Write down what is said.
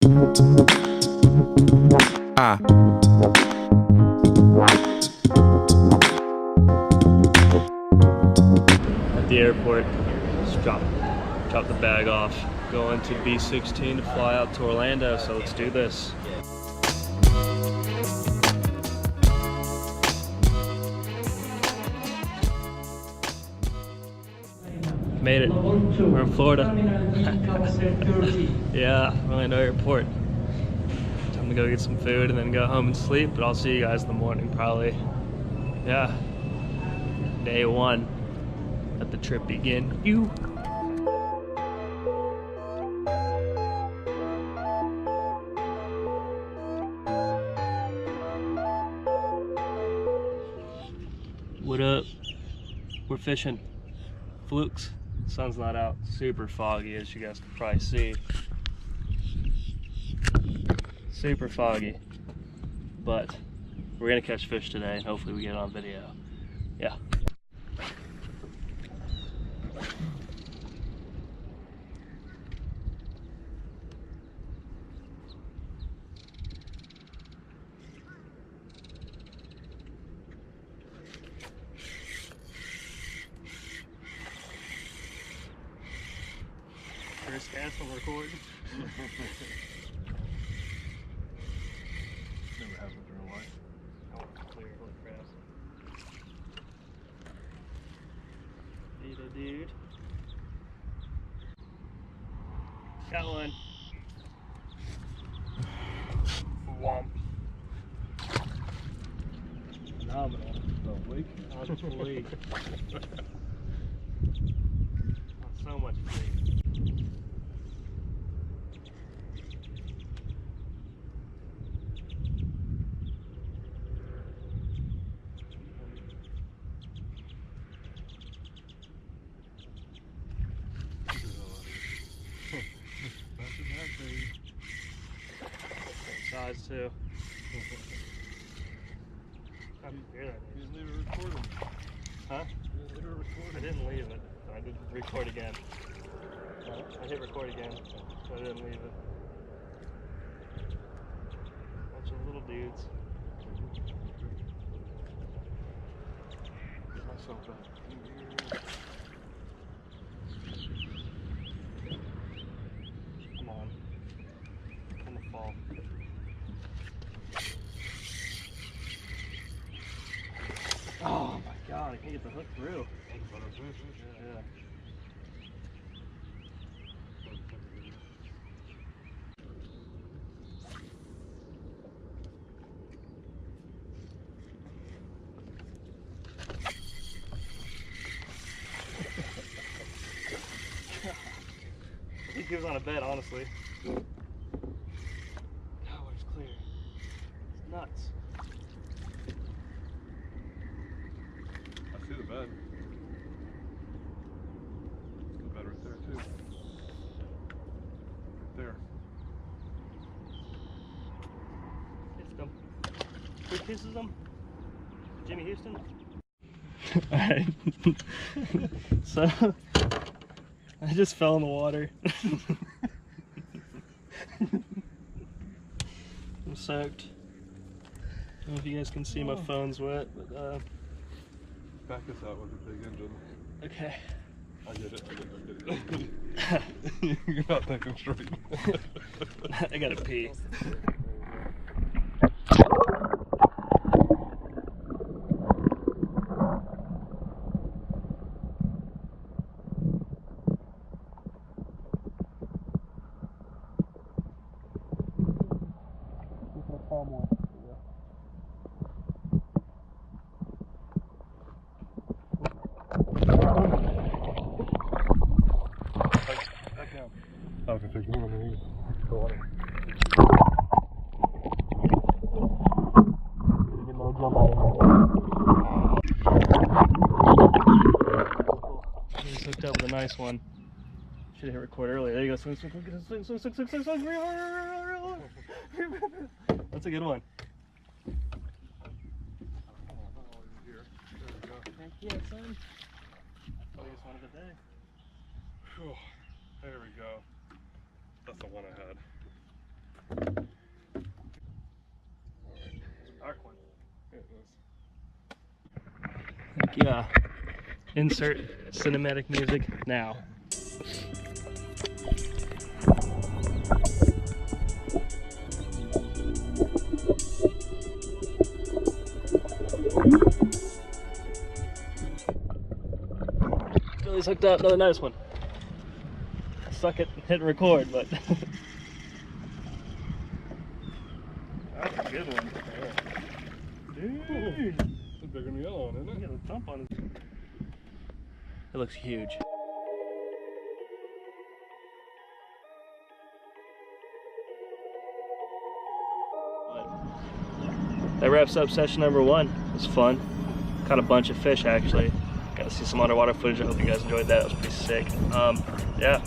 Ah. At the airport, just drop the bag off. Going to B-16 to fly out to Orlando, so let's do this. Made it. We're in Florida. Yeah, Orlando Airport. Time to go get some food and then go home and sleep, but I'll see you guys in the morning probably. Yeah. Day one. Let the trip begin. You. What up? We're fishing. Flukes. Sun's not out. Super foggy, as you guys can probably see. Super foggy. But we're gonna catch fish today and hopefully we get it on video. Yeah. First cast on record. Never happened in real life. Oh, clear, holy crap. Vita dude. Got one. Womp. Phenomenal. Don't leak. On fleek. So much fleek. Size too. How do you hear that? You didn't leave it recording. Huh? You didn't leave it recording. I didn't leave it. I did record again. I hit record again, so I didn't leave it. Bunch of little dudes. Get myself back in here. Come on. In the fall. Oh my god, I can't get the hook through. Yeah. I think he was on a bed, honestly. Oh, it's clear. It's nuts. I see the bed. The bed right there too. Right there. Kissed him. Who kisses him? Jimmy Houston? Alright. So, I just fell in the water. I'm soaked. I don't know if you guys can see my phone's wet, but Back us out with a big engine. okay. I get it. You're not thinking straight. I gotta pee. Okay, take one underneath. Go on. Just hooked up with a nice one. Should have hit record earlier. There you go. Swing. That's a good one. Heck yeah, son. Biggest one of the day. Whew. There we go. That's the one I had. Yeah. Insert cinematic music now. Billy's hooked up, another nice one. Suck it, hit record, but. That's a good one. Dude. It's bigger than the yellow one, isn't it? Yeah, the thump on it. It looks huge. That wraps up session number 1. It was fun. Caught a bunch of fish actually. Got to see some underwater footage. I hope you guys enjoyed that. It was pretty sick. Yeah.